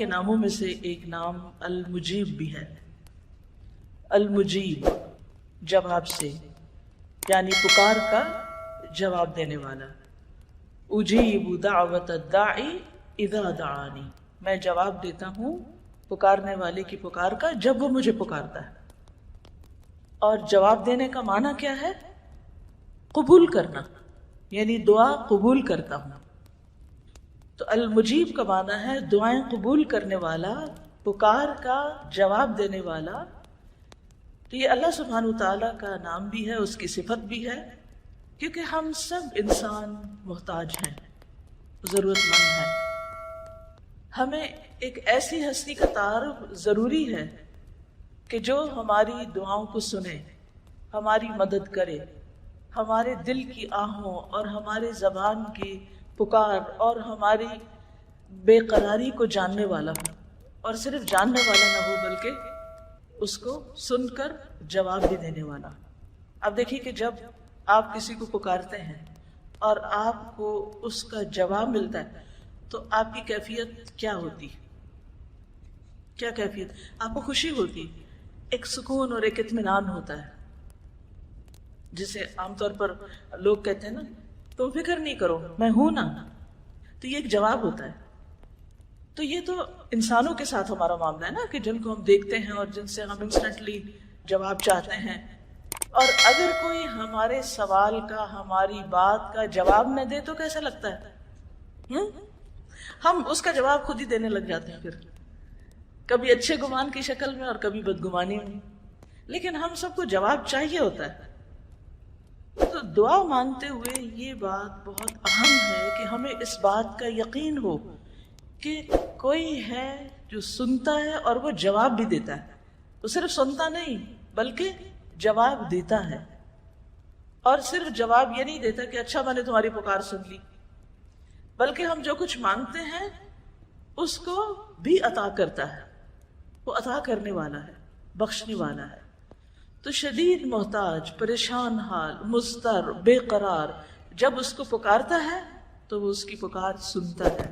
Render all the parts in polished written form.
کے ناموں میں سے ایک نام المجیب بھی ہے. المجیب جواب سے، یعنی پکار کا جواب دینے والا. اجیب دعوت الداعی اذا دعانی، میں جواب دیتا ہوں پکارنے والے کی پکار کا جب وہ مجھے پکارتا ہے. اور جواب دینے کا معنی کیا ہے؟ قبول کرنا، یعنی دعا قبول کرتا ہوں. تو المجیب کا معنی ہے دعائیں قبول کرنے والا، پکار کا جواب دینے والا. تو یہ اللہ سبحانہ وتعالیٰ کا نام بھی ہے، اس کی صفت بھی ہے، کیونکہ ہم سب انسان محتاج ہیں، ضرورت مند ہیں. ہمیں ایک ایسی ہستی کا تعارف ضروری ہے کہ جو ہماری دعاؤں کو سنے، ہماری مدد کرے، ہمارے دل کی آہوں اور ہمارے زبان کی پکار اور ہماری بے قراری کو جاننے والا ہو. اور صرف جاننے والا نہ ہو بلکہ اس کو سن کر جواب بھی دینے والا. اب دیکھیے کہ جب آپ کسی کو پکارتے ہیں اور آپ کو اس کا جواب ملتا ہے تو آپ کی کیفیت کیا ہوتی؟ کیا کیفیت؟ آپ کو خوشی ہوتی، ایک سکون اور ایک اطمینان ہوتا ہے. جسے عام طور پر لوگ کہتے ہیں نا تم فکر نہیں کرو میں ہوں نا، تو یہ ایک جواب ہوتا ہے. تو یہ تو انسانوں کے ساتھ ہمارا معاملہ ہے نا، کہ جن کو ہم دیکھتے ہیں اور جن سے ہم انسٹنٹلی جواب چاہتے ہیں. اور اگر کوئی ہمارے سوال کا، ہماری بات کا جواب نہ دے تو کیسا لگتا ہے؟ ہم اس کا جواب خود ہی دینے لگ جاتے ہیں، پھر کبھی اچھے گمان کی شکل میں اور کبھی بدگمانی میں. لیکن ہم سب کو جواب چاہیے ہوتا ہے. تو دعا مانگتے ہوئے یہ بات بہت اہم ہے کہ ہمیں اس بات کا یقین ہو کہ کوئی ہے جو سنتا ہے اور وہ جواب بھی دیتا ہے. وہ صرف سنتا نہیں بلکہ جواب دیتا ہے. اور صرف جواب یہ نہیں دیتا کہ اچھا میں نے تمہاری پکار سن لی، بلکہ ہم جو کچھ مانگتے ہیں اس کو بھی عطا کرتا ہے. وہ عطا کرنے والا ہے، بخشنے والا ہے. تو شدید محتاج، پریشان حال، مضطر، بے قرار جب اس کو پکارتا ہے تو وہ اس کی پکار سنتا ہے.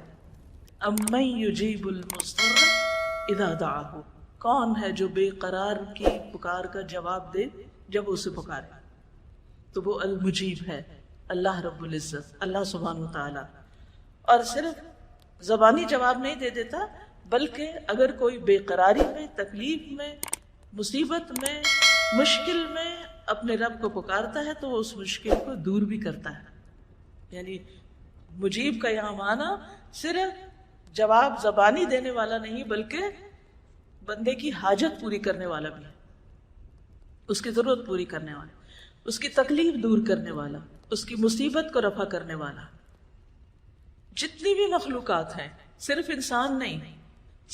امن یجیب المضطر اذا دعاہ، کون ہے جو بے قرار کی پکار کا جواب دے جب اسے پکارے؟ تو وہ المجیب ہے، اللہ رب العزت، اللہ سبحانہ وتعالی. اور صرف زبانی جواب نہیں دے دیتا، بلکہ اگر کوئی بے قراری میں، تکلیف میں، مصیبت میں، مشکل میں اپنے رب کو پکارتا ہے تو وہ اس مشکل کو دور بھی کرتا ہے. یعنی مجیب کا یہاں معنی صرف جواب زبانی دینے والا نہیں بلکہ بندے کی حاجت پوری کرنے والا بھی ہے، اس کی ضرورت پوری کرنے والا، اس کی تکلیف دور کرنے والا، اس کی مصیبت کو رفع کرنے والا. جتنی بھی مخلوقات ہیں، صرف انسان نہیں،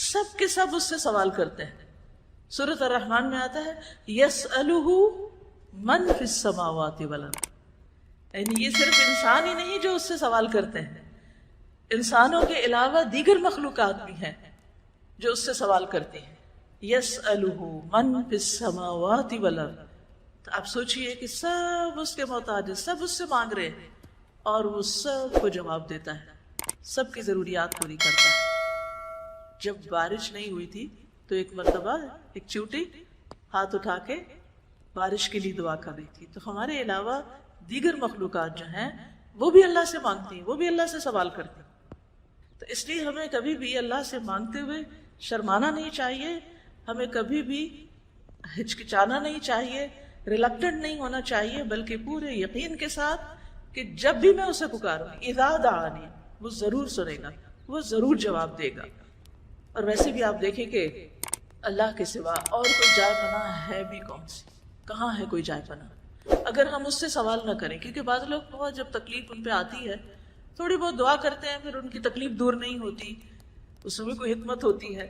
سب کے سب اس سے سوال کرتے ہیں. سورۃ الرحمن میں آتا ہے یسألہ من فی السماوات والارض، یعنی یہ صرف انسان ہی نہیں جو اس سے سوال کرتے ہیں، انسانوں کے علاوہ دیگر مخلوقات بھی ہیں جو اس سے سوال کرتے ہیں. یسألہ من فی السماوات والارض. تو آپ سوچئے کہ سب اس کے محتاج ہیں، سب اس سے مانگ رہے ہیں اور وہ سب کو جواب دیتا ہے، سب کی ضروریات پوری کرتا ہے. جب بارش نہیں ہوئی تھی تو ایک مرتبہ ایک چیوٹی ہاتھ اٹھا کے بارش کے لیے دعا کر رہی تھی. تو ہمارے علاوہ دیگر مخلوقات جو ہیں وہ بھی اللہ سے مانگتی ہیں، وہ بھی اللہ سے سوال کرتی ہیں. تو اس لیے ہمیں کبھی بھی اللہ سے مانگتے ہوئے شرمانا نہیں چاہیے، ہمیں کبھی بھی ہچکچانا نہیں چاہیے، ریلکٹنٹ نہیں ہونا چاہیے، بلکہ پورے یقین کے ساتھ کہ جب بھی میں اسے پکاروں اذا دعانی، وہ ضرور سنے گا، وہ ضرور جواب دے گا. اور ویسے بھی آپ دیکھیں کہ اللہ کے سوا اور کوئی جائے پناہ ہے بھی کون سی؟ کہاں ہے کوئی جائے پناہ اگر ہم اس سے سوال نہ کریں؟ کیونکہ بعض لوگ بہت جب تکلیف ان پہ آتی ہے تھوڑی بہت دعا کرتے ہیں، پھر ان کی تکلیف دور نہیں ہوتی، اس میں کوئی حکمت ہوتی ہے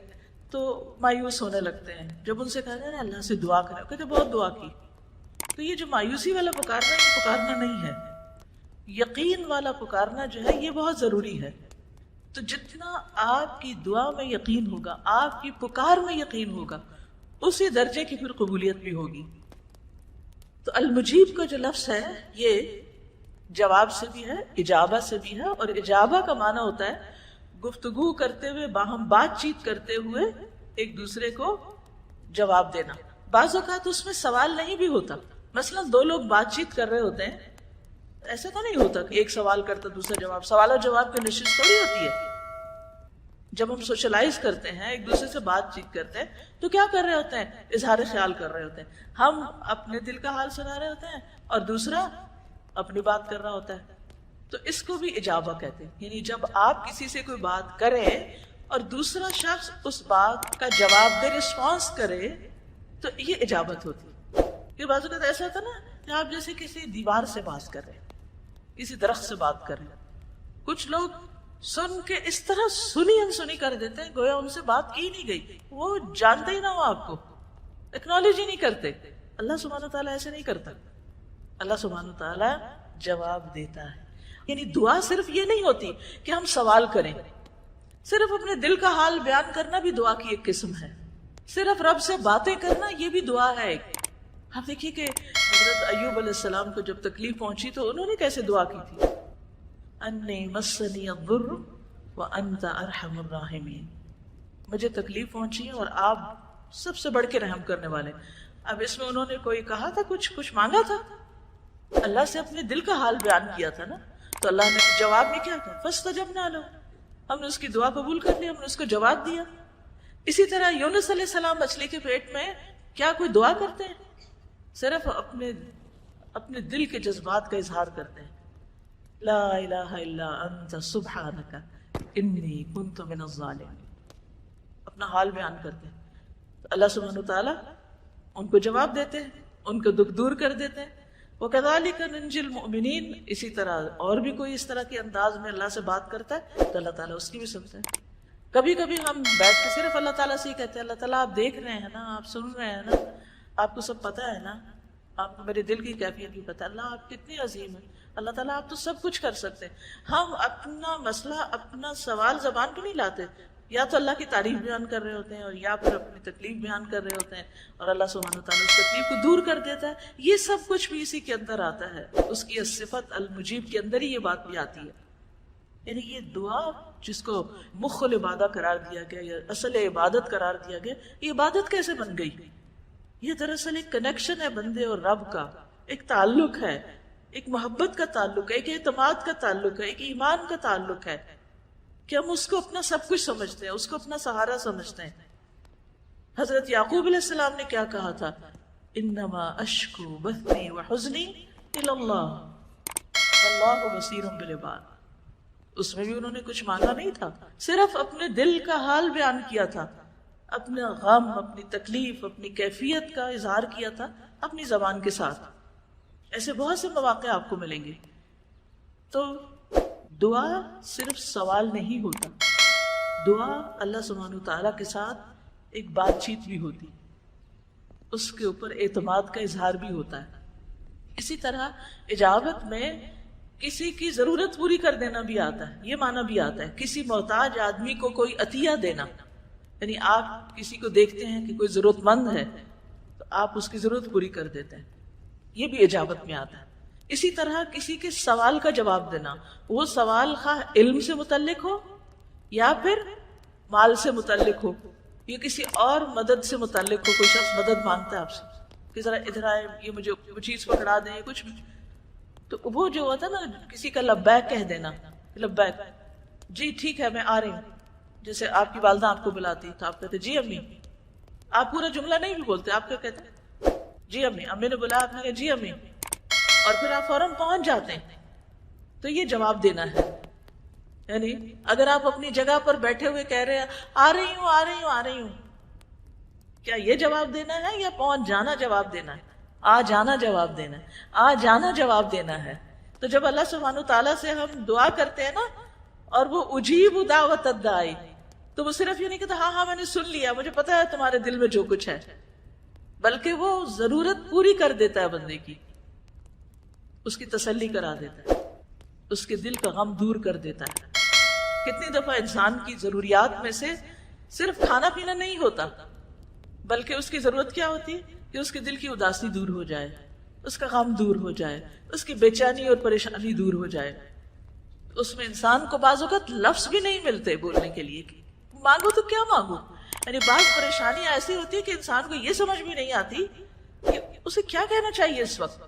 تو مایوس ہونے لگتے ہیں. جب ان سے کہا جائے نا اللہ سے دعا کریں، کہتے بہت دعا کی. تو یہ جو مایوسی والا پکارنا ہے، یہ پکارنا نہیں ہے. یقین والا پکارنا جو ہے یہ بہت ضروری ہے. تو جتنا آپ کی دعا میں یقین ہوگا، آپ کی پکار میں یقین ہوگا، اسی درجے کی پھر قبولیت بھی ہوگی. تو المجیب کا جو لفظ ہے یہ جواب سے بھی ہے، اجابہ سے بھی ہے. اور اجابہ کا معنی ہوتا ہے گفتگو کرتے ہوئے، باہم بات چیت کرتے ہوئے ایک دوسرے کو جواب دینا. بعض اوقات اس میں سوال نہیں بھی ہوتا. مثلا دو لوگ بات چیت کر رہے ہوتے ہیں، ایسا تو نہیں ہوتا کہ ایک سوال کرتا دوسرا جواب. سوال اور جواب کی نشست تھوڑی ہوتی ہے. جب ہم سوشلائز کرتے ہیں، ایک دوسرے سے بات چیت کرتے ہیں، تو کیا کر رہے ہوتے ہیں؟ اظہار خیال کر رہے ہوتے ہیں. ہم اپنے دل کا حال سنا رہے ہوتے ہیں اور دوسرا اپنی بات کر رہا ہوتا ہے. تو اس کو بھی اجابہ کہتے ہیں. یعنی جب آپ کسی سے کوئی بات کریں اور دوسرا شخص اس بات کا جواب دے، رسپانس کرے، تو یہ اجابت ہوتی ہے. یہ بعض اوقات ایسا ہوتا ہے نا کہ آپ جیسے کسی دیوار سے بات کر رہے ہیں، کسی درخت سے بات کر رہے ہیں. کچھ لوگ سن کے اس طرح سنی انسنی کر دیتے ہیں گویا ان سے بات کی نہیں گئی، وہ جانتے ہی نہ ہو آپ کو، ایکنالج ہی نہیں کرتے. اللہ سبحانہ وتعالیٰ ایسے نہیں کرتا. اللہ سبحانہ وتعالیٰ جواب دیتا ہے. یعنی دعا صرف یہ نہیں ہوتی کہ ہم سوال کریں، صرف اپنے دل کا حال بیان کرنا بھی دعا کی ایک قسم ہے. صرف رب سے باتیں کرنا یہ بھی دعا ہے ایک. آپ دیکھیے کہ حضرت ایوب علیہ السلام کو جب تکلیف پہنچی تو انہوں نے کیسے دعا کی تھی؟ انی مسنی الضر وانت ارحم الراحمین. مجھے تکلیف پہنچی ہے اور آپ سب سے بڑھ کے رحم کرنے والے. اب اس میں انہوں نے کوئی کہا تھا، کچھ مانگا تھا؟ اللہ سے اپنے دل کا حال بیان کیا تھا نا. تو اللہ نے جواب میں کیا تھا؟ فاستجبنا له. ہم نے اس کی دعا قبول کر لی، ہم نے اس کو جواب دیا. اسی طرح یونس علیہ السلام مچھلی کے پیٹ میں کیا کوئی دعا کرتے ہیں؟ صرف اپنے دل کے جذبات کا اظہار کرتے ہیں. لا الہ الا انت سبحانک انی کنت من الظالمین. اپنا حال بیان کرتے ہیں. تو اللہ سبحانہ وتعالیٰ ان کو جواب دیتے ہیں، ان کو دکھ دور کر دیتے ہیں. وَكَذَلِكَ نَنْجِي الْمُؤْمِنِينَ. اسی طرح اور بھی کوئی اس طرح کے انداز میں اللہ سے بات کرتا ہے تو اللہ تعالیٰ اس کی بھی سنتا ہے. کبھی کبھی ہم بیٹھ کے صرف اللہ تعالیٰ سے ہی کہتے ہیں اللہ تعالیٰ آپ دیکھ رہے ہیں نا، آپ سن رہے ہیں نا، آپ کو سب پتہ ہے نا، آپ کو میرے دل کی کیفیت بھی پتہ ہے. اللہ آپ کتنی عظیم ہیں. اللہ تعالیٰ آپ تو سب کچھ کر سکتے ہیں. ہم اپنا مسئلہ، اپنا سوال زبان پہ نہیں لاتے. یا تو اللہ کی تعریف بیان کر رہے ہوتے ہیں اور یا پھر اپنی تکلیف بیان کر رہے ہوتے ہیں اور اللہ سبحانہ وتعالیٰ اس تکلیف کو دور کر دیتا ہے. یہ سب کچھ بھی اسی کے اندر آتا ہے. اس کی صفت المجیب کے اندر ہی یہ بات بھی آتی ہے. یعنی یہ دعا جس کو مخ العبادہ قرار دیا گیا یا اصل عبادت قرار دیا گیا، یہ عبادت کیسے بن گئی؟ یہ دراصل ایک کنیکشن ہے بندے اور رب کا، ایک تعلق ہے، ایک محبت کا تعلق ہے، ایک اعتماد کا تعلق ہے، ایک ایمان کا تعلق ہے کہ ہم اس کو اپنا سب کچھ سمجھتے ہیں، اس کو اپنا سہارا سمجھتے ہیں. حضرت یعقوب علیہ السلام نے کیا کہا تھا؟ انما اشکو بثی وحزنی الی اللہ واللہ بصیر بالعباد. اس میں بھی انہوں نے کچھ مانگا نہیں تھا، صرف اپنے دل کا حال بیان کیا تھا، اپنا غم، اپنی تکلیف، اپنی کیفیت کا اظہار کیا تھا اپنی زبان کے ساتھ. ایسے بہت سے مواقع آپ کو ملیں گے. تو دعا صرف سوال نہیں ہوتا، دعا اللہ سبحانہ تعالیٰ کے ساتھ ایک بات چیت بھی ہوتی، اس کے اوپر اعتماد کا اظہار بھی ہوتا ہے. اسی طرح اجابت میں کسی کی ضرورت پوری کر دینا بھی آتا ہے. یہ معنی بھی آتا ہے کسی محتاج آدمی کو کوئی عطیہ دینا. یعنی آپ کسی کو دیکھتے ہیں کہ کوئی ضرورت مند ہے تو آپ اس کی ضرورت پوری کر دیتے ہیں، یہ بھی اجابت میں آتا ہے. اسی طرح کسی کے سوال کا جواب دینا، وہ سوال خواہ علم سے متعلق ہو یا پھر مال سے متعلق ہو یا کسی اور مدد سے متعلق ہو. کوئی شخص مدد مانگتا ہے آپ سے کہ ذرا ادھر آئے، یہ مجھے وہ چیز پکڑا دیں، کچھ بھی، تو وہ جو ہوتا نا کسی کا لبیک کہہ دینا، لبیک، جی ٹھیک ہے میں آ رہی ہوں. جیسے آپ کی والدہ آپ کو بلاتی تو آپ کہتے جی امی. آپ پورا جملہ نہیں بھی بولتے، آپ کیا کہتے؟ جی امی. امی نے بلایا، آپ نے کہا جی امی، اور پھر آپ فوراً پہنچ جاتے ہیں. تو یہ جواب دینا ہے. یعنی اگر آپ اپنی جگہ پر بیٹھے ہوئے کہہ رہے ہیں آ رہی ہوں آ رہی ہوں آ رہی ہوں، کیا یہ جواب دینا ہے یا پہنچ جانا جواب دینا ہے؟ آ جانا جواب دینا ہے، آ جانا جواب دینا ہے. تو جب اللہ سبحانہ تعالیٰ سے ہم دعا کرتے ہیں نا اور وہ اجیب دعوت الداعی، تو وہ صرف یہ نہیں کہتا ہاں میں نے سن لیا، مجھے پتا ہے تمہارے دل میں جو کچھ ہے، بلکہ وہ ضرورت پوری کر دیتا ہے بندے کی، اس کی تسلی کرا دیتا ہے، اس کے دل کا غم دور کر دیتا ہے. کتنی دفعہ انسان کی ضروریات میں سے صرف کھانا پینا نہیں ہوتا، بلکہ اس کی ضرورت کیا ہوتی ہے کہ اس کے دل کی اداسی دور ہو جائے، اس کا غم دور ہو جائے، اس کی بے چینی اور پریشانی دور ہو جائے. اس میں انسان کو بعض اوقات لفظ بھی نہیں ملتے بولنے کے لیے، مانگو تو کیا مانگو. یعنی بعض پریشانیاں ایسی ہوتی ہے کہ انسان کو یہ سمجھ بھی نہیں آتی کہ اسے کیا کہنا چاہیے اس وقت.